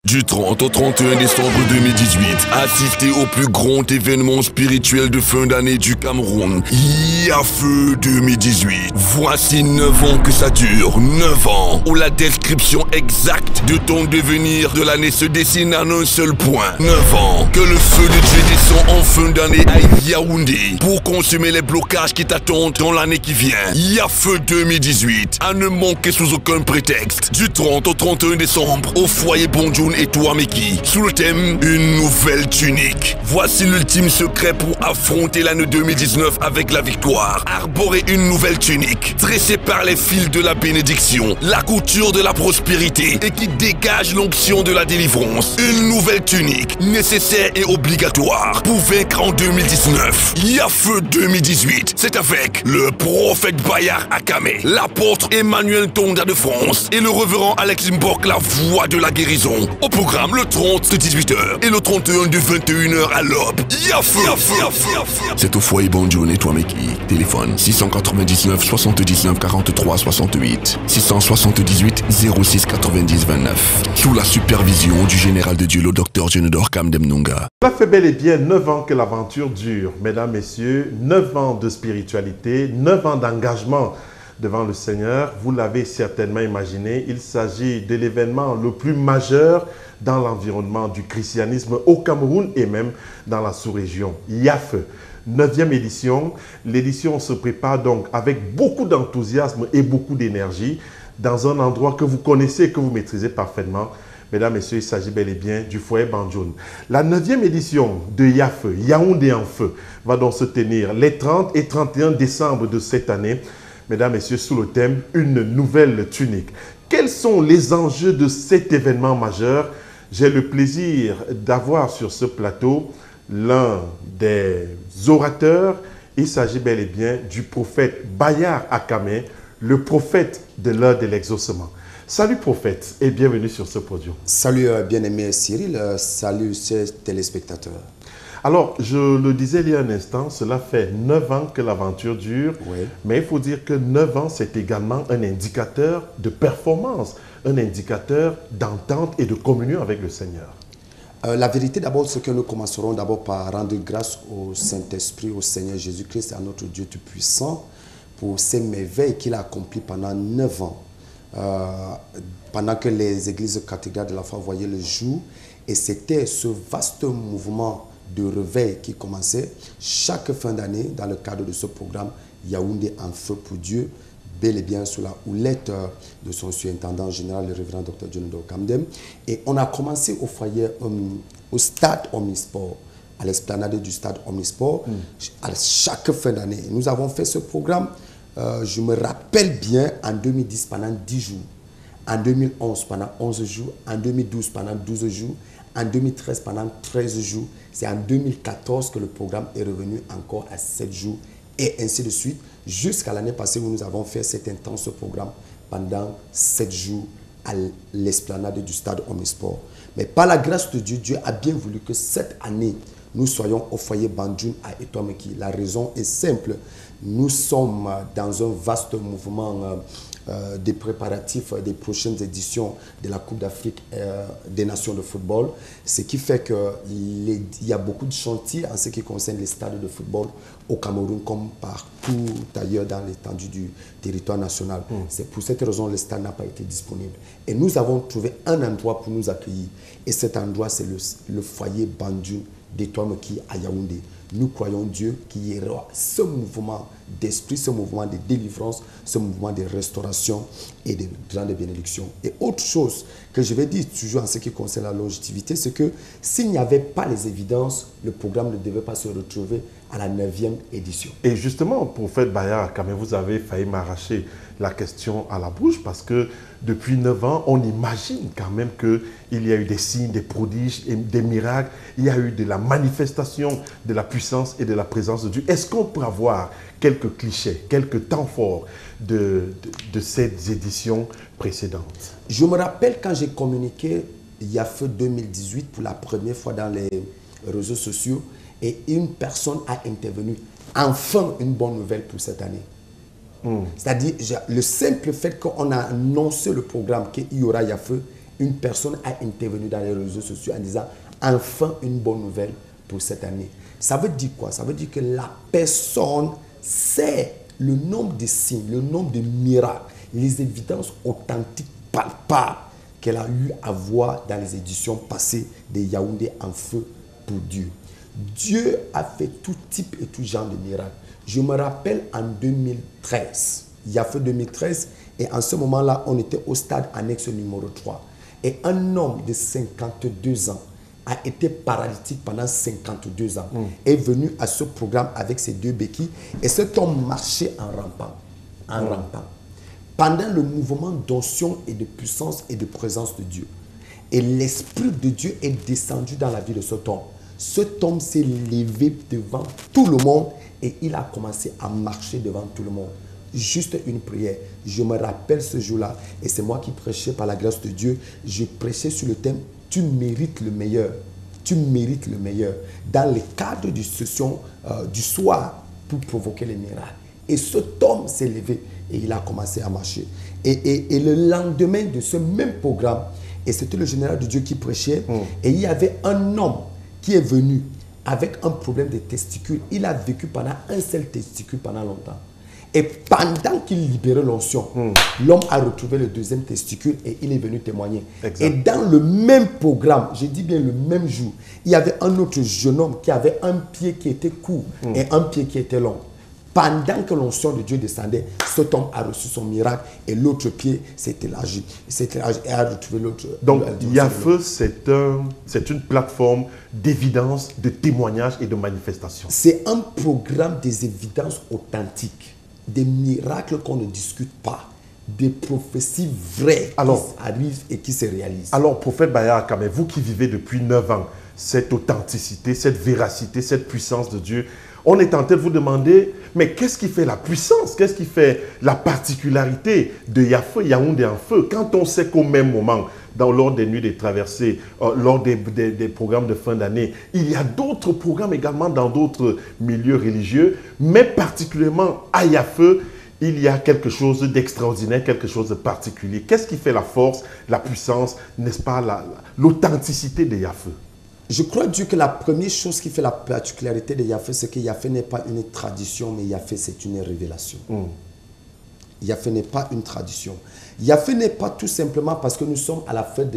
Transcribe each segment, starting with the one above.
Du 30 au 31 décembre 2018, assistez au plus grand événement spirituel de fin d'année du Cameroun, Yafeu 2018. Voici 9 ans que ça dure, 9 ans, où la description exacte de ton devenir de l'année se dessine en un seul point. 9 ans, que le feu de Dieu descend en fin d'année à Yaoundé pour consommer les blocages qui t'attendent dans l'année qui vient. Yafeu 2018, à ne manquer sous aucun prétexte. Du 30 au 31 décembre, au foyer Bonjoun et Touameki, sous le thème Une nouvelle tunique. Voici l'ultime secret pour affronter l'année 2019 avec la victoire. Arborer une nouvelle tunique, tressée par les fils de la bénédiction, la couture de la prospérité et qui dégage l'onction de la délivrance. Une nouvelle tunique, nécessaire et obligatoire pour vaincre en 2019. Yafeu 2018, c'est avec le prophète Bayard Akame, l'apôtre Emmanuel Tonda de France et le révérend Alex Mbok, la voix de la guérison. Au programme le 30 de 18h et le 31 de 21h à l'aube. Yafeu. C'est au foyer Bonjoun et Touameki. Téléphone 699 79 43 68 678 06 90 29. Sous la supervision du général de Dieu, le docteur Genodor Kamdemnunga. Ça fait bel et bien 9 ans que l'aventure dure, mesdames, messieurs. 9 ans de spiritualité, 9 ans d'engagement devant le Seigneur. Vous l'avez certainement imaginé, il s'agit de l'événement le plus majeur dans l'environnement du christianisme au Cameroun et même dans la sous-région. Yafeu, 9e édition. L'édition se prépare donc avec beaucoup d'enthousiasme et beaucoup d'énergie dans un endroit que vous connaissez et que vous maîtrisez parfaitement. Mesdames, Messieurs, il s'agit bel et bien du foyer Bonjoun. La 9e édition de Yafeu, Yaoundé en feu, va donc se tenir les 30 et 31 décembre de cette année. Mesdames, Messieurs, sous le thème « Une nouvelle tunique ». Quels sont les enjeux de cet événement majeur? J'ai le plaisir d'avoir sur ce plateau l'un des orateurs. Il s'agit bel et bien du prophète Bayard Akame, le prophète de l'heure de l'exaucement. Salut prophète et bienvenue sur ce podium. Salut bien-aimé Cyril, salut chers téléspectateurs. Alors, je le disais il y a un instant, cela fait 9 ans que l'aventure dure, oui. Mais il faut dire que 9 ans, c'est également un indicateur de performance, un indicateur d'entente et de communion avec le Seigneur. La vérité d'abord, c'est que nous commencerons d'abord par rendre grâce au Saint-Esprit, au Seigneur Jésus-Christ, à notre Dieu Tout-Puissant, pour ces merveilles qu'il a accomplies pendant 9 ans. Pendant que les églises cathédrales de la foi voyaient le jour, et c'était ce vaste mouvement de réveil qui commençait chaque fin d'année dans le cadre de ce programme Yaoundé en feu pour Dieu, bel et bien sous la houlette de son surintendant général, le révérend Dr Genodor Kamdem. Et on a commencé au foyer, au stade Omnisport, à l'esplanade du stade Omnisport, à chaque fin d'année. Nous avons fait ce programme, je me rappelle bien, en 2010 pendant 10 jours, en 2011 pendant 11 jours, en 2012 pendant 12 jours, en 2013 pendant 13 jours. C'est en 2014 que le programme est revenu encore à 7 jours et ainsi de suite, jusqu'à l'année passée où nous avons fait cet intense programme pendant 7 jours à l'esplanade du stade Omnisport. Mais par la grâce de Dieu, Dieu a bien voulu que cette année, nous soyons au foyer Bonjoun à Touameki. La raison est simple. Nous sommes dans un vaste mouvement des préparatifs des prochaines éditions de la Coupe d'Afrique des Nations de football. Ce qui fait qu'il y a beaucoup de chantiers en ce qui concerne les stades de football au Cameroun comme partout ailleurs dans l'étendue du territoire national. C'est pour cette raison que le stade n'a pas été disponible. Et nous avons trouvé un endroit pour nous accueillir. Et cet endroit, c'est le foyer Bonjoun de Touameki à Yaoundé. Nous croyons Dieu qu'il y aura ce mouvement d'esprit, ce mouvement de délivrance, ce mouvement de restauration et de grande bénédiction. Et autre chose que je vais dire toujours en ce qui concerne la longévité, c'est que s'il n'y avait pas les évidences, le programme ne devait pas se retrouver à la 9e édition. Et justement, prophète Bayard Akame, vous avez failli m'arracher la question à la bouche parce que depuis 9 ans, on imagine quand même qu'il y a eu des signes, des prodiges, et des miracles. Il y a eu de la manifestation de la puissance et de la présence de Dieu. Est-ce qu'on peut avoir quelques clichés, quelques temps forts de ces éditions précédentes? Je me rappelle quand j'ai communiqué Yafeu 2018 pour la première fois dans les réseaux sociaux et une personne a intervenu. Enfin, une bonne nouvelle pour cette année. C'est-à-dire, le simple fait qu'on a annoncé le programme qu'il y aura Yafeu une personne a intervenu dans les réseaux sociaux en disant enfin une bonne nouvelle pour cette année. Ça veut dire quoi? Ça veut dire que la personne sait le nombre de signes, le nombre de miracles, les évidences authentiques, palpables qu'elle a eu à voir dans les éditions passées de Yaoundé en feu pour Dieu. Dieu a fait tout type et tout genre de miracles. Je me rappelle en 2013, Yafé 2013, et en ce moment-là, on était au stade annexe numéro 3. Et un homme de 52 ans a été paralytique pendant 52 ans, est venu à ce programme avec ses 2 béquilles, et cet homme marchait en rampant, rampant, pendant le mouvement d'onction et de puissance et de présence de Dieu. Et l'Esprit de Dieu est descendu dans la vie de cet homme. Cet homme s'est levé devant tout le monde et il a commencé à marcher devant tout le monde. Juste une prière. Je me rappelle ce jour-là, et c'est moi qui prêchais par la grâce de Dieu. Je prêchais sur le thème « Tu mérites le meilleur ». Tu mérites le meilleur. Dans le cadre du session du soir pour provoquer les miracles. Et cet homme s'est levé et il a commencé à marcher. Et le lendemain de ce même programme, et c'était le général de Dieu qui prêchait, et il y avait un homme qui est venu avec un problème de testicules. Il a vécu pendant un seul testicule pendant longtemps. Et pendant qu'il libérait l'onction, l'homme a retrouvé le 2e testicule et il est venu témoigner. Exact. Et dans le même programme, je dis bien le même jour, il y avait un autre jeune homme qui avait un pied qui était court et un pied qui était long. Pendant que l'onction de Dieu descendait, cet homme a reçu son miracle et l'autre pied s'est élargi. Et a retrouvé l'autre. Donc, Yafé, c'est une plateforme d'évidence, de témoignage et de manifestation. C'est un programme des évidences authentiques, des miracles qu'on ne discute pas, des prophéties vraies qui arrivent et qui se réalisent. Alors, prophète Bayaka, mais vous qui vivez depuis 9 ans, cette authenticité, cette véracité, cette puissance de Dieu, on est tenté de vous demander, mais qu'est-ce qui fait la puissance? Qu'est-ce qui fait la particularité de Yafé, Yaoundé en feu? Quand on sait qu'au même moment, lors des nuits des traversées, lors des programmes de fin d'année, il y a d'autres programmes également dans d'autres milieux religieux, mais particulièrement à Yafé, il y a quelque chose d'extraordinaire, quelque chose de particulier. Qu'est-ce qui fait la force, la puissance, n'est-ce pas, l'authenticité de Yafé? Je crois, Dieu, que la première chose qui fait la particularité de Yafé, c'est que Yafé n'est pas une tradition, mais Yafé, c'est une révélation. Yafé n'est pas une tradition. Yafé n'est pas tout simplement parce que nous sommes à la fête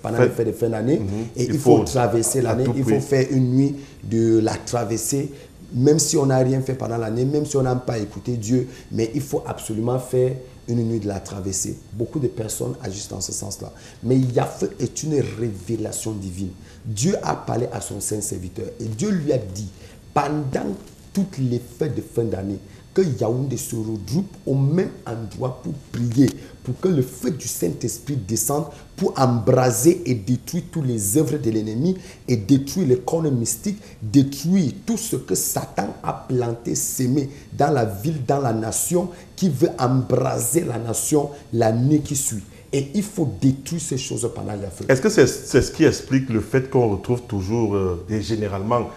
pendant les fêtes de fin d'année et il faut traverser l'année, il faut faire une nuit de la traversée, même si on n'a rien fait pendant l'année, même si on n'a pas écouté Dieu, mais il faut absolument faire une nuit de la traversée. Beaucoup de personnes agissent dans ce sens-là. Mais Yafé est une révélation divine. Dieu a parlé à son saint serviteur et Dieu lui a dit, pendant toutes les fêtes de fin d'année, que Yaoundé se regroupe au même endroit pour prier, pour que le feu du Saint-Esprit descende, pour embraser et détruire toutes les œuvres de l'ennemi et détruire les cornes mystiques, détruire tout ce que Satan a planté, sémé dans la ville, dans la nation, qui veut embraser la nation l'année qui suit. Et il faut détruire ces choses pendant Yafé. Est-ce que c'est ce qui explique le fait qu'on retrouve toujours et généralement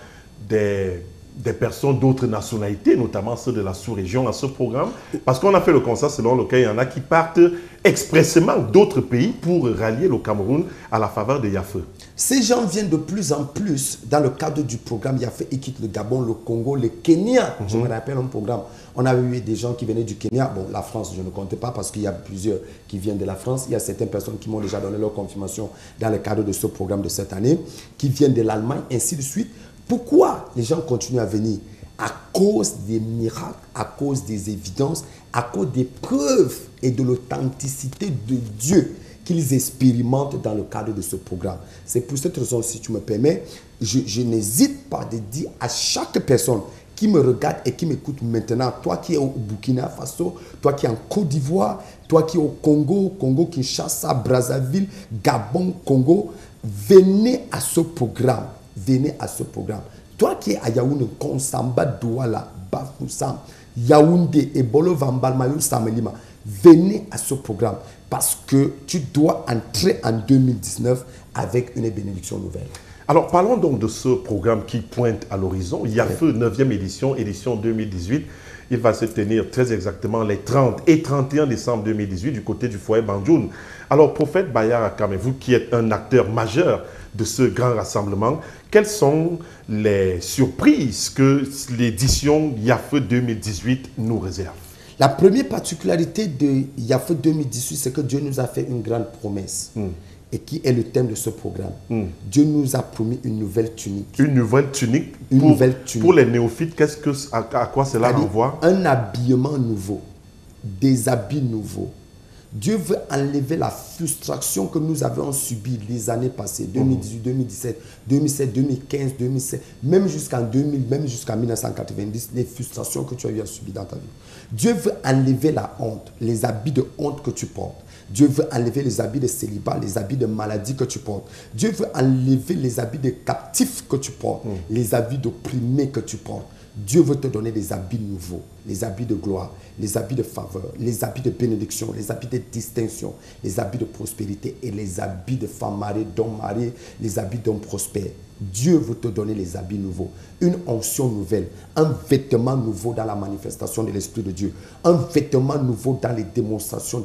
des personnes d'autres nationalités, notamment ceux de la sous-région, à ce programme? Parce qu'on a fait le constat selon lequel il y en a qui partent expressément d'autres pays pour rallier le Cameroun à la faveur de Yafé. Ces gens viennent de plus en plus dans le cadre du programme Yafé. Ils quittent le Gabon, le Congo, le Kenya. Je me rappelle un programme. On avait eu des gens qui venaient du Kenya. Bon, la France, je ne comptais pas parce qu'il y a plusieurs qui viennent de la France. Il y a certaines personnes qui m'ont déjà donné leur confirmation dans le cadre de ce programme de cette année, qui viennent de l'Allemagne, ainsi de suite. Pourquoi les gens continuent à venir? À cause des miracles, à cause des évidences, à cause des preuves et de l'authenticité de Dieu qu'ils expérimentent dans le cadre de ce programme. C'est pour cette raison, si tu me permets, je n'hésite pas de dire à chaque personne qui me regarde et qui m'écoute maintenant, toi qui es au Burkina Faso, toi qui es en Côte d'Ivoire, toi qui es au Congo, Kinshasa, Brazzaville, Gabon, Congo, venez à ce programme. Venez à ce programme. Toi qui es à Yaoundé, Konsamba, Douala, Bafoussam, Yaoundé, Ebolo, Vambal, Mayou, Samelima, venez à ce programme parce que tu dois entrer en 2019 avec une bénédiction nouvelle. Alors, parlons donc de ce programme qui pointe à l'horizon. Yafeu, 9e édition, édition 2018. Il va se tenir très exactement les 30 et 31 décembre 2018 du côté du foyer Banjoun. Alors, prophète Bayar Akame, vous qui êtes un acteur majeur de ce grand rassemblement, quelles sont les surprises que l'édition Yafeu 2018 nous réserve? La première particularité de Yafeu 2018, c'est que Dieu nous a fait une grande promesse. Et qui est le thème de ce programme. Dieu nous a promis une nouvelle tunique. Une nouvelle tunique? Pour les néophytes, à quoi cela renvoie? Un habillement nouveau, des habits nouveaux. Dieu veut enlever la frustration que nous avions subie les années passées, 2018, 2017, 2007, 2015, 2016, même jusqu'en 2000, même jusqu'en 1990, les frustrations que tu as eu à subir dans ta vie. Dieu veut enlever la honte, les habits de honte que tu portes. Dieu veut enlever les habits de célibat, les habits de maladie que tu portes. Dieu veut enlever les habits de captifs que tu portes, les habits d'opprimés que tu portes. Dieu veut te donner des habits nouveaux, les habits de gloire, les habits de faveur, les habits de bénédiction, les habits de distinction, les habits de prospérité et les habits de femme mariée, d'homme marié, les habits d'homme prospère. Dieu veut te donner les habits nouveaux, une onction nouvelle, un vêtement nouveau dans la manifestation de l'Esprit de Dieu, un vêtement nouveau dans la démonstration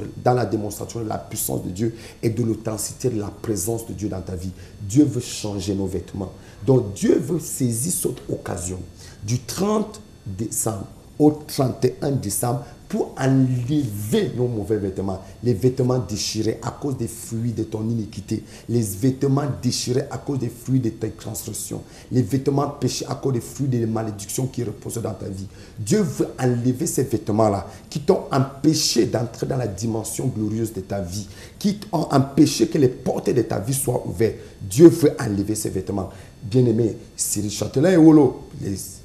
de la puissance de Dieu et de l'authenticité de la présence de Dieu dans ta vie. Dieu veut changer nos vêtements. Donc Dieu veut saisir cette occasion du 30 décembre au 31 décembre pour enlever nos mauvais vêtements, les vêtements déchirés à cause des fruits de ton iniquité, les vêtements déchirés à cause des fruits de tes transgressions, les vêtements péchés à cause des fruits des malédictions qui reposent dans ta vie. Dieu veut enlever ces vêtements-là qui t'ont empêché d'entrer dans la dimension glorieuse de ta vie, qui t'ont empêché que les portes de ta vie soient ouvertes. Dieu veut enlever ces vêtements. Bien-aimé, Cyril Châtelain et Olo,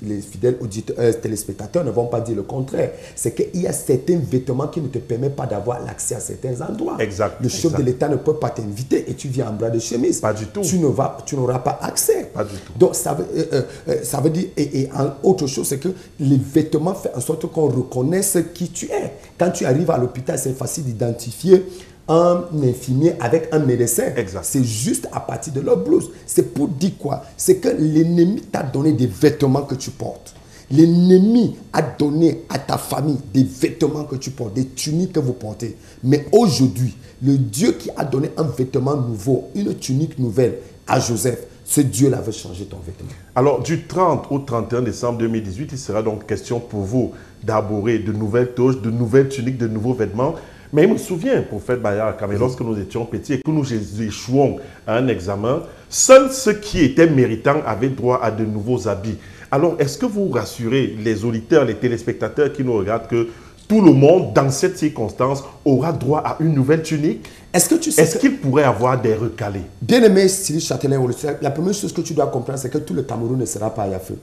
les fidèles auditeurs, téléspectateurs ne vont pas dire le contraire. C'est qu'il y a certains vêtements qui ne te permettent pas d'avoir l'accès à certains endroits. Exact. Le chef de l'État ne peut pas t'inviter et tu viens en bras de chemise. Pas du tout. Tu n'auras pas accès. Pas du tout. Donc, ça veut dire, et autre chose, c'est que les vêtements font en sorte qu'on reconnaisse qui tu es. Quand tu arrives à l'hôpital, c'est facile d'identifier un infirmier avec un médecin. C'est juste à partir de leur blouse. C'est pour dire quoi? C'est que l'ennemi t'a donné des vêtements que tu portes. L'ennemi a donné à ta famille des vêtements que tu portes, des tuniques que vous portez. Mais aujourd'hui, le Dieu qui a donné un vêtement nouveau, une tunique nouvelle à Joseph, ce Dieu-là veut changer ton vêtement. Alors, du 30 au 31 décembre 2018, il sera donc question pour vous d'arborer de nouvelles toges, de nouvelles tuniques, de nouveaux vêtements. Mais il me souvient, prophète Bayar Akame, lorsque nous étions petits et que nous échouons à un examen, seuls ceux qui étaient méritants avaient droit à de nouveaux habits. Alors, est-ce que vous rassurez les auditeurs, les téléspectateurs qui nous regardent que tout le monde, dans cette circonstance, aura droit à une nouvelle tunique? Est-ce que tu sais qu'il pourrait avoir des recalés? Bien-aimé Cyril Châtelain, la première chose que tu dois comprendre, c'est que tout le Cameroun ne sera pas à Yafeu.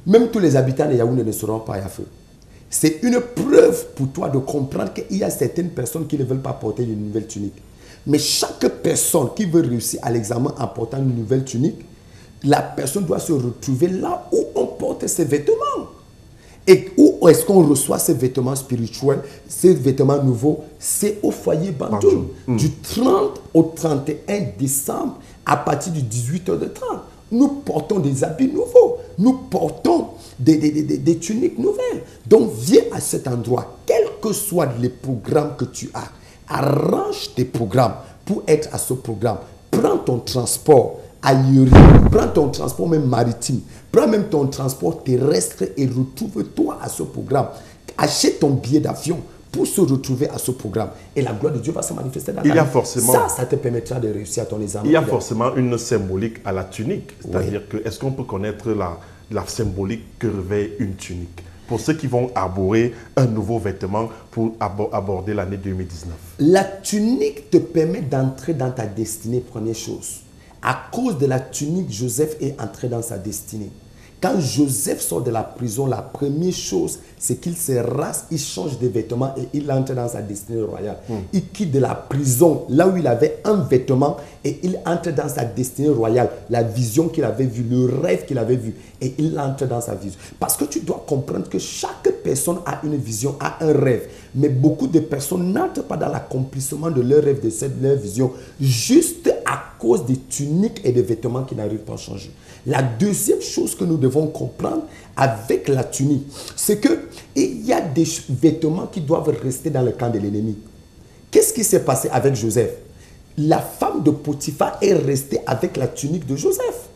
Même tous les habitants de Yaoundé ne seront pas à Yafeu. C'est une preuve pour toi de comprendre qu'il y a certaines personnes qui ne veulent pas porter une nouvelle tunique. Mais chaque personne qui veut réussir à l'examen en portant une nouvelle tunique, la personne doit se retrouver là où on porte ses vêtements. Et où est-ce qu'on reçoit ces vêtements spirituels, ces vêtements nouveaux? C'est au foyer Banjoun. Du 30 au 31 décembre, à partir du 18h30. Nous portons des habits nouveaux. Nous portons des tuniques nouvelles. Donc, viens à cet endroit, quels que soient les programmes que tu as, arrange tes programmes pour être à ce programme. Prends ton transport aérien, prends ton transport même maritime, prends même ton transport terrestre et retrouve-toi à ce programme. Achète ton billet d'avion pour se retrouver à ce programme. Et la gloire de Dieu va se manifester dans ta vie. Ça te permettra de réussir à ton examen. Il y a forcément une symbolique à la tunique. C'est-à-dire que, est-ce qu'on peut connaître la symbolique que revêt une tunique pour ceux qui vont arborer un nouveau vêtement pour aborder l'année 2019? La tunique te permet d'entrer dans ta destinée, première chose. À cause de la tunique, Joseph est entré dans sa destinée. Quand Joseph sort de la prison, la première chose, c'est qu'il se rase, il change de vêtements et il entre dans sa destinée royale. Il quitte de la prison, là où il avait un vêtement, et il entre dans sa destinée royale. La vision qu'il avait vue, le rêve qu'il avait vu, et il entre dans sa vision. Parce que tu dois comprendre que chaque personne a une vision, a un rêve, mais beaucoup de personnes n'entrent pas dans l'accomplissement de leur rêve, de leur vision, juste à cause des tuniques et des vêtements qui n'arrivent pas à changer. La deuxième chose que nous devons comprendre avec la tunique, c'est qu'il y a des vêtements qui doivent rester dans le camp de l'ennemi. Qu'est-ce qui s'est passé avec Joseph? La femme de Potiphar est restée avec la tunique de Joseph.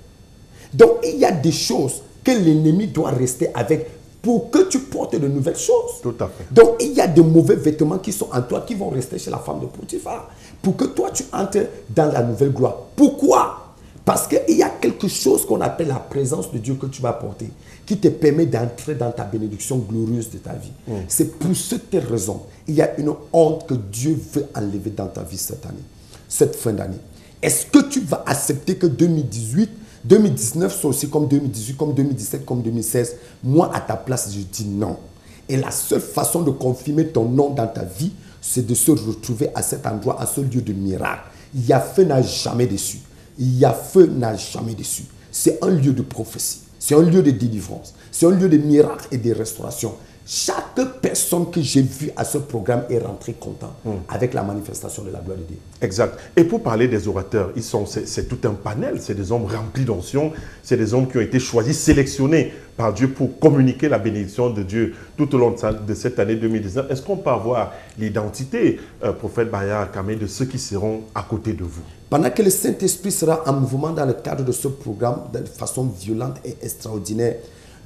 Donc, il y a des choses que l'ennemi doit rester avec pour que tu portes de nouvelles choses. Tout à fait. Donc, il y a de mauvais vêtements qui sont en toi qui vont rester chez la femme de Potiphar pour que toi, tu entres dans la nouvelle gloire. Pourquoi? Parce qu'il y a quelque chose qu'on appelle la présence de Dieu que tu vas porter qui te permet d'entrer dans ta bénédiction glorieuse de ta vie. C'est pour cette raison, il y a une honte que Dieu veut enlever dans ta vie cette année, cette fin d'année. Est-ce que tu vas accepter que 2018, 2019 soit aussi comme 2018, comme 2017, comme 2016? Moi, à ta place, je dis non. Et la seule façon de confirmer ton nom dans ta vie, c'est de se retrouver à cet endroit, à ce lieu de miracle. Yahvé n'a jamais déçu. Yahvé n'a jamais déçu. C'est un lieu de prophétie. C'est un lieu de délivrance. C'est un lieu de miracles et de restauration. Chaque personne que j'ai vue à ce programme est rentrée content avec la manifestation de la gloire de Dieu. Exact. Et pour parler des orateurs, c'est tout un panel. C'est des hommes remplis d'onction. C'est des hommes qui ont été choisis, sélectionnés par Dieu pour communiquer la bénédiction de Dieu tout au long de cette année 2019. Est-ce qu'on peut avoir l'identité, prophète Baya Akamé, de ceux qui seront à côté de vous? Pendant que le Saint-Esprit sera en mouvement dans le cadre de ce programme de façon violente et extraordinaire,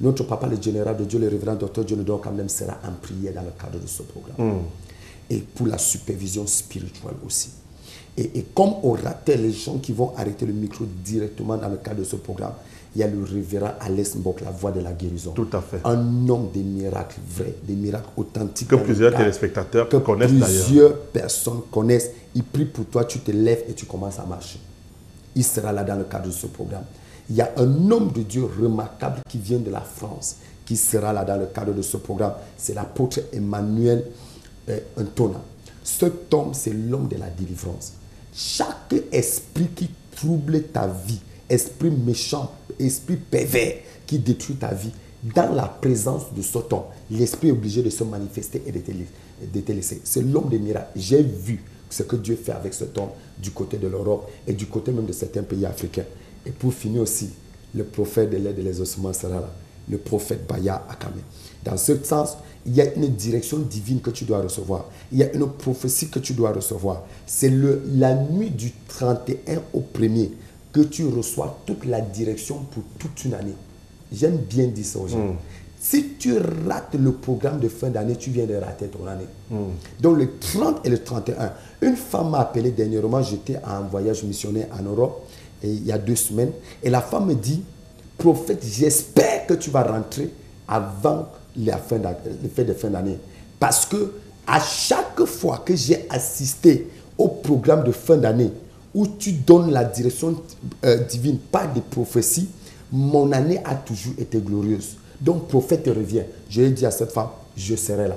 notre papa, le général de Dieu, le révérend docteur John Edouard Kamlem, sera en prière dans le cadre de ce programme. Et pour la supervision spirituelle aussi. Et comme orateur, les gens qui vont arrêter le micro directement dans le cadre de ce programme, il y a le révérend Alès Mbok, la voix de la guérison. Tout à fait. Un homme des miracles vrais, des miracles authentiques. Que plusieurs téléspectateurs connaissent d'ailleurs. Plusieurs personnes connaissent. Il prie pour toi, tu te lèves et tu commences à marcher. Il sera là dans le cadre de ce programme. Il y a un homme de Dieu remarquable qui vient de la France, qui sera là dans le cadre de ce programme. C'est l'apôtre Emmanuel Ntona. Cet homme, c'est l'homme de la délivrance. Chaque esprit qui trouble ta vie, esprit méchant, esprit pervers qui détruit ta vie, dans la présence de cet homme, l'esprit est obligé de se manifester et de te laisser. C'est l'homme des miracles. J'ai vu ce que Dieu fait avec cet homme du côté de l'Europe et du côté même de certains pays africains. Et pour finir aussi, le prophète de l'aide et des ossements sera là, le prophète Baya Akamé. Dans ce sens, il y a une direction divine que tu dois recevoir. Il y a une prophétie que tu dois recevoir. C'est la nuit du 31 au 1er que tu reçois toute la direction pour toute une année. J'aime bien dire ça aux gens. Si tu rates le programme de fin d'année, tu viens de rater ton année. Donc le 30 et le 31, une femme m'a appelé dernièrement, j'étais en voyage missionnaire en Europe, et il y a 2 semaines, et la femme me dit, prophète, j'espère que tu vas rentrer avant les fêtes de fin d'année. Parce que à chaque fois que j'ai assisté au programme de fin d'année, où tu donnes la direction divine par des prophéties, mon année a toujours été glorieuse. Donc, prophète revient. Je lui ai dit à cette femme, je serai là.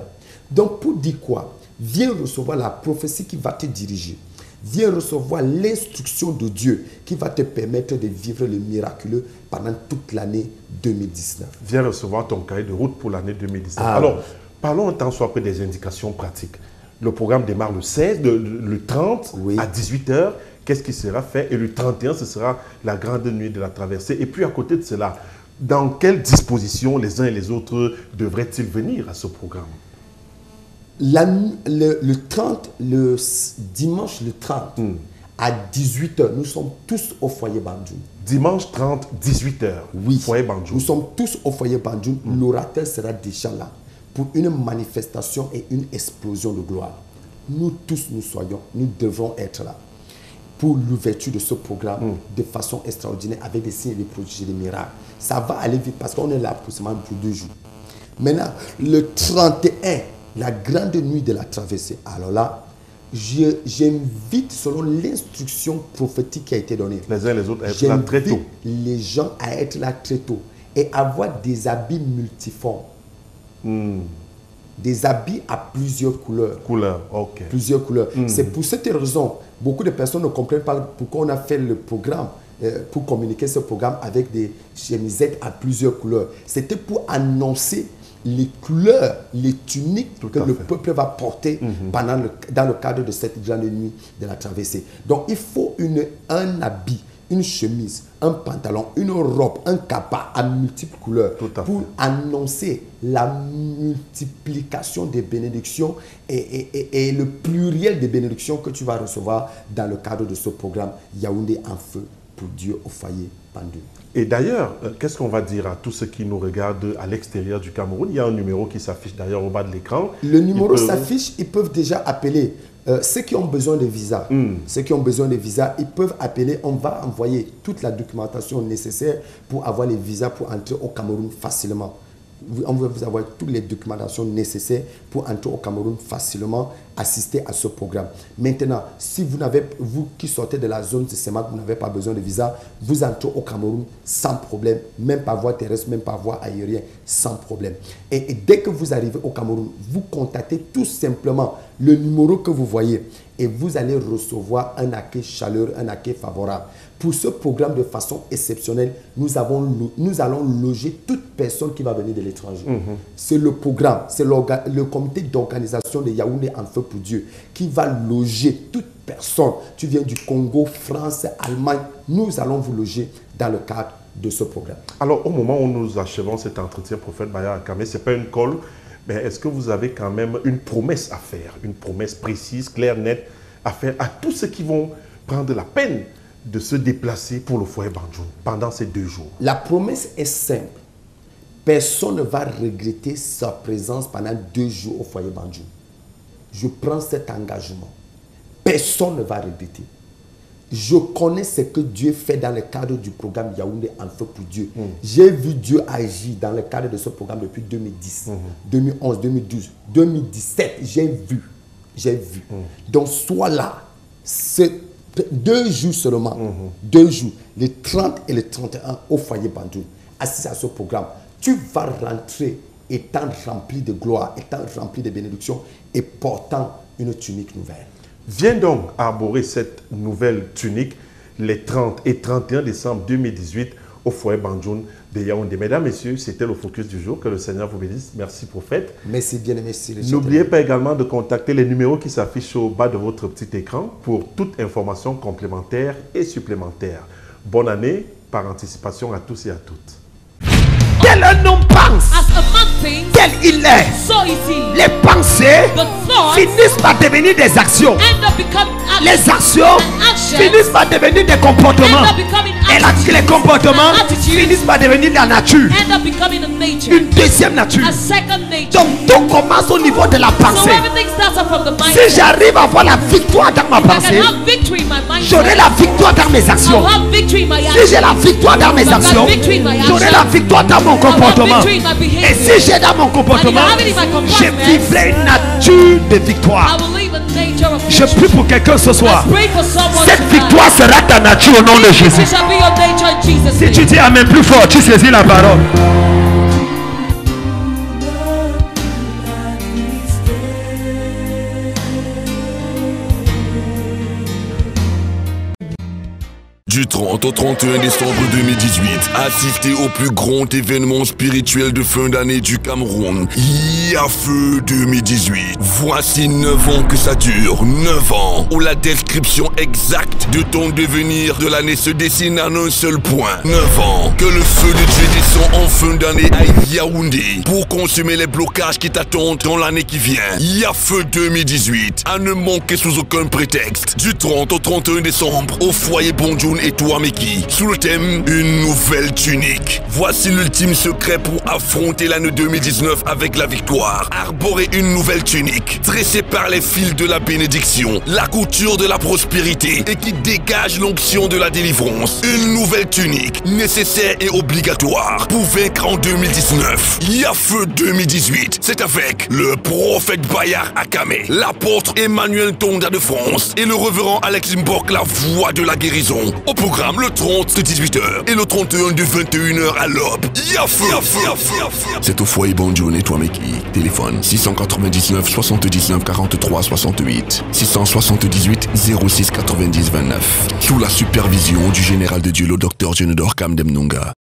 Donc, pour dire quoi? Viens recevoir la prophétie qui va te diriger. Viens recevoir l'instruction de Dieu qui va te permettre de vivre le miraculeux pendant toute l'année 2019. Viens recevoir ton cahier de route pour l'année 2019. Alors, parlons un temps soit peu des indications pratiques. Le programme démarre le 16, le 30 à 18h. Qu'est-ce qui sera fait? Et le 31, ce sera la grande nuit de la traversée. Et puis, à côté de cela, dans quelles dispositions les uns et les autres devraient-ils venir à ce programme? Le 30, le dimanche le 30, à 18h, nous sommes tous au foyer Banjoun. Dimanche 30, 18h, oui, foyer Banjoun. Nous sommes tous au foyer Banjoun. L'orateur sera déjà là pour une manifestation et une explosion de gloire. Nous tous, nous devrons être là pour l'ouverture de ce programme de façon extraordinaire avec des signes, des prodiges et des miracles. Ça va aller vite parce qu'on est là pour 2 jours. Maintenant, le 31, la grande nuit de la traversée. Alors là, j'invite, selon l'instruction prophétique qui a été donnée, les uns et les autres à être là très tôt. Les gens à être là très tôt et avoir des habits multiformes. Des habits à plusieurs couleurs. Plusieurs couleurs. C'est pour cette raison, beaucoup de personnes ne comprennent pas pourquoi on a fait le programme, pour communiquer ce programme avec des chemisettes à plusieurs couleurs. C'était pour annoncer les couleurs, les tuniques que le peuple va porter dans le cadre de cette grande nuit de la traversée. Donc il faut un habit, une chemise, un pantalon, une robe, un capa à multiples couleurs pour annoncer la multiplication des bénédictions et le pluriel des bénédictions que tu vas recevoir dans le cadre de ce programme Yaoundé en feu pour Dieu au foyer Bandoum. Et d'ailleurs, qu'est-ce qu'on va dire à tous ceux qui nous regardent à l'extérieur du Cameroun? Il y a un numéro qui s'affiche d'ailleurs au bas de l'écran. Le numéro s'affiche, ils peuvent déjà appeler. Ceux qui ont besoin de visa, ils peuvent appeler. On va envoyer toute la documentation nécessaire pour avoir les visas pour entrer au Cameroun facilement. On va vous avoir toutes les documentations nécessaires pour entrer au Cameroun facilement, assister à ce programme. Maintenant, si vous qui sortez de la zone de CEMAC, vous n'avez pas besoin de visa, vous entrez au Cameroun sans problème, même par voie terrestre, même par voie aérienne, sans problème. Et dès que vous arrivez au Cameroun, vous contactez tout simplement le numéro que vous voyez et vous allez recevoir un accueil chaleureux, un accueil favorable. Pour ce programme de façon exceptionnelle, nous allons loger toute personne qui va venir de l'étranger. C'est le programme, c'est le comité d'organisation de Yaoundé en feu pour Dieu qui va loger toute personne. Tu viens du Congo, France, Allemagne, nous allons vous loger dans le cadre de ce programme. Alors, au moment où nous achevons cet entretien, prophète Bayar Akamé, ce n'est pas une colle, mais est-ce que vous avez quand même une promesse à faire, une promesse précise, claire, nette, à faire à tous ceux qui vont prendre la peine de se déplacer pour le foyer Bandoum pendant ces 2 jours? La promesse est simple. Personne ne va regretter sa présence pendant 2 jours au foyer Bandoum. Je prends cet engagement. Personne ne va regretter. Je connais ce que Dieu fait dans le cadre du programme Yaoundé en feu pour Dieu. J'ai vu Dieu agir dans le cadre de ce programme depuis 2010, 2011, 2012, 2017. J'ai vu. Donc, sois là. C'est 2 jours seulement. 2 jours, les 30 et les 31 au foyer Bandoum. Assis à ce programme, tu vas rentrer étant rempli de gloire, étant rempli de bénédictions et portant une tunique nouvelle. Viens donc arborer cette nouvelle tunique les 30 et 31 décembre 2018 au foyer Bandoum de Yaoundé. Mesdames, Messieurs, c'était le focus du jour. Que le Seigneur vous bénisse. Merci, prophète. Merci bien, merci. N'oubliez pas également de contacter les numéros qui s'affichent au bas de votre petit écran pour toute information complémentaire et supplémentaire. Bonne année par anticipation à tous et à toutes. Tel un homme pense, tel il est. Les pensées finissent par devenir des actions. Les actions finissent par devenir des comportements. Et les comportements finissent par devenir la nature. Une deuxième nature. Donc tout commence au niveau de la pensée. Si j'arrive à avoir la victoire dans ma pensée, j'aurai la victoire dans mes actions. Si j'ai la victoire dans mes actions, j'aurai la victoire dans mon comportement. Et si j'ai dans mon comportement, je vivrai une nature de victoire. Je prie pour quelqu'un ce soir. Cette victoire sera ta nature au nom de Jésus. Si tu dis amen plus fort, tu saisis la parole. Du 30 au 31 décembre 2018, assistez au plus grand événement spirituel de fin d'année du Cameroun, Yafeu 2018. Voici 9 ans que ça dure, 9 ans, où la description exacte de ton devenir de l'année se dessine en un seul point. 9 ans, que le feu de Dieu descend en fin d'année à Yaoundé pour consommer les blocages qui t'attendent dans l'année qui vient. Yafeu 2018, à ne manquer sous aucun prétexte. Du 30 au 31 décembre, au foyer Bandoum et Touameki, sous le thème une nouvelle tunique. Voici l'ultime secret pour affronter l'année 2019 avec la victoire. Arborer une nouvelle tunique, tressée par les fils de la bénédiction, la couture de la prospérité et qui dégage l'onction de la délivrance. Une nouvelle tunique, nécessaire et obligatoire pour vaincre en 2019. Yafeu 2018, c'est avec le prophète Bayar Akamé, l'apôtre Emmanuel Tonda de France et le révérend Alex Mbok, la voix de la guérison. Au programme le 30 de 18h et le 31 de 21h à l'aube. Yafeu. C'est au foyer Bandoum et Touameki. Téléphone 699 79 43 68 678 06 90 29. Sous la supervision du général de Dieu, le docteur Jenodor Kamdem Nunga.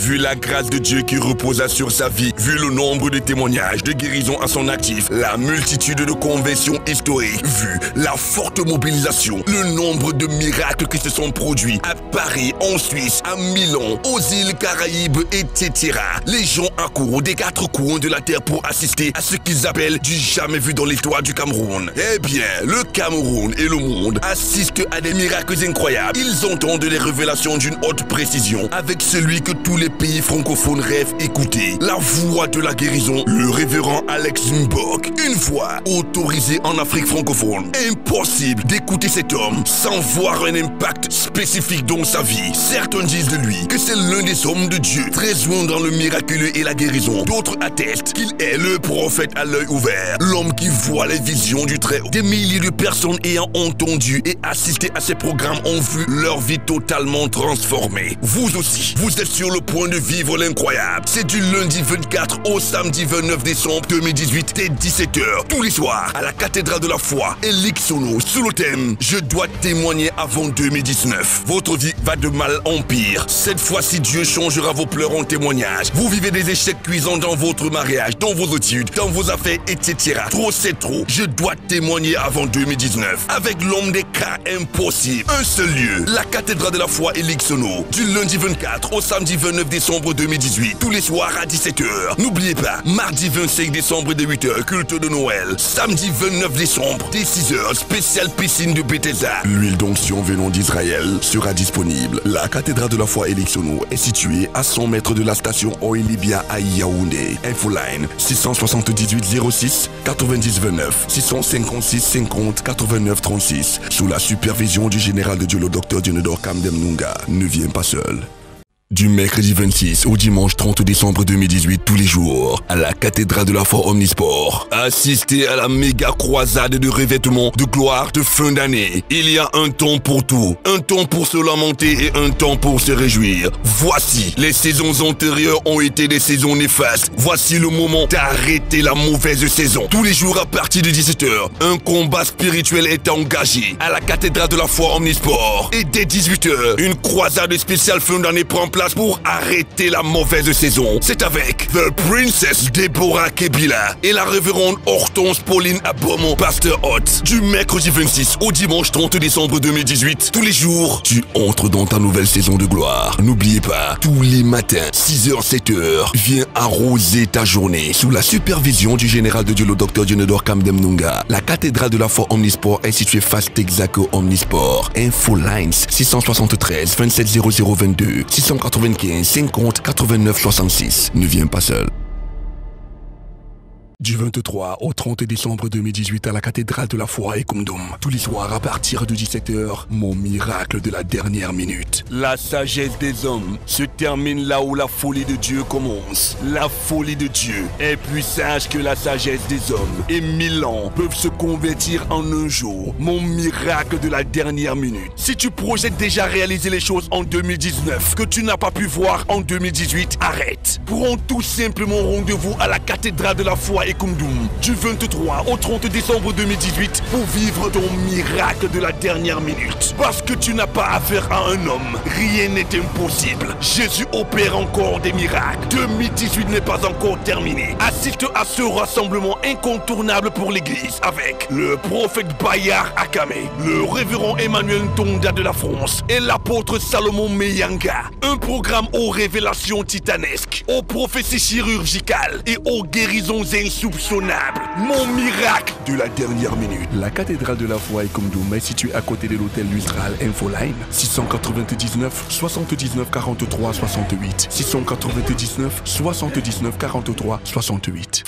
Vu la grâce de Dieu qui reposa sur sa vie, vu le nombre de témoignages de guérison à son actif, la multitude de conversions historiques, vu la forte mobilisation, le nombre de miracles qui se sont produits à Paris, en Suisse, à Milan, aux îles Caraïbes, etc. Les gens accourent des 4 coins de la terre pour assister à ce qu'ils appellent du jamais vu dans l'histoire du Cameroun. Eh bien, le Cameroun et le monde assistent à des miracles incroyables. Ils entendent les révélations d'une haute précision avec celui que tous les pays francophones rêvent écouter. La voix de la guérison, le révérend Alex Mbok. Une voix autorisée en Afrique francophone. Impossible d'écouter cet homme sans voir un impact spécifique dans sa vie. Certains disent de lui que c'est l'un des hommes de Dieu, très loin dans le miraculeux et la guérison. D'autres attestent qu'il est le prophète à l'œil ouvert, l'homme qui voit les visions du Très-Haut. Des milliers de personnes ayant entendu et assisté à ces programmes ont vu leur vie totalement transformée. Vous aussi, vous êtes sur le point de vivre l'incroyable. C'est du lundi 24 au samedi 29 décembre 2018 dès 17h, tous les soirs, à la cathédrale de la foi et Lixono, sous le thème « Je dois témoigner avant 2019 ». Votre vie va de mal en pire. Cette fois-ci, Dieu changera vos pleurs en témoignages. Vous vivez des échecs cuisants dans votre mariage, dans vos études, dans vos affaires, etc. Trop, c'est trop. Je dois témoigner avant 2019. Avec l'homme des cas impossibles. Un seul lieu, la cathédrale de la foi et Lixono. Du lundi 24 au samedi 29 décembre 2018. Tous les soirs à 17h. N'oubliez pas, mardi 25 décembre dès 8h, culte de Noël. Samedi 29 décembre dès 6h, spéciale piscine de Bethesda. L'huile d'onction venant d'Israël sera disponible. La cathédrale de la foi et Lixono est située à 100 mètres de la station Oilibia à Yaoundé. Infoline 678 06 90 29 656 50 89 36 sous la supervision du général de Dieu le docteur Dionedor Kamdem Nunga. Ne viens pas seul. Du mercredi 26 au dimanche 30 décembre 2018, tous les jours, à la cathédrale de la foi Omnisport. Assistez à la méga croisade de revêtement de gloire de fin d'année. Il y a un temps pour tout, un temps pour se lamenter et un temps pour se réjouir. Voici, les saisons antérieures ont été des saisons néfastes. Voici le moment d'arrêter la mauvaise saison. Tous les jours à partir de 17h, un combat spirituel est engagé à la cathédrale de la foi Omnisport. Et dès 18h, une croisade spéciale fin d'année prend place pour arrêter la mauvaise saison. C'est avec The Princess Deborah Kebila et la révérende Hortense Pauline Abomo, pasteur hôte. Du mercredi 26 au dimanche 30 décembre 2018, tous les jours, tu entres dans ta nouvelle saison de gloire. N'oubliez pas, tous les matins, 6h, 7h, viens arroser ta journée sous la supervision du général de Dieu, le docteur Dionedor Kamdem Nunga. La cathédrale de la foi Omnisport est située face Texaco Omnisport. Infolines 673 27 0022 695 50 89 66. Ne viens pas seul. Du 23 au 30 décembre 2018 à la cathédrale de la foi et Kumdum. Tous les soirs à partir de 17h, mon miracle de la dernière minute. La sagesse des hommes se termine là où la folie de Dieu commence. La folie de Dieu est plus sage que la sagesse des hommes. Et 1000 ans peuvent se convertir en un jour. Mon miracle de la dernière minute. Si tu projettes déjà réaliser les choses en 2019 que tu n'as pas pu voir en 2018, arrête. Prends tout simplement rendez-vous à la cathédrale de la foi et Kumdum du 23 au 30 décembre 2018 pour vivre ton miracle de la dernière minute. Parce que tu n'as pas affaire à un homme, rien n'est impossible. Jésus opère encore des miracles. 2018 n'est pas encore terminé. Assiste à ce rassemblement incontournable pour l'église avec le prophète Bayard Akame, le révérend Emmanuel Ntonda de la France et l'apôtre Salomon Meyanga. Un programme aux révélations titanesques, aux prophéties chirurgicales et aux guérisons insoupçonnables. Mon miracle de la dernière minute. La cathédrale de la foi et Kumdum est située à côté de l'hôtel Lustral. Infoline 699 79 43 68 699 79 43 68.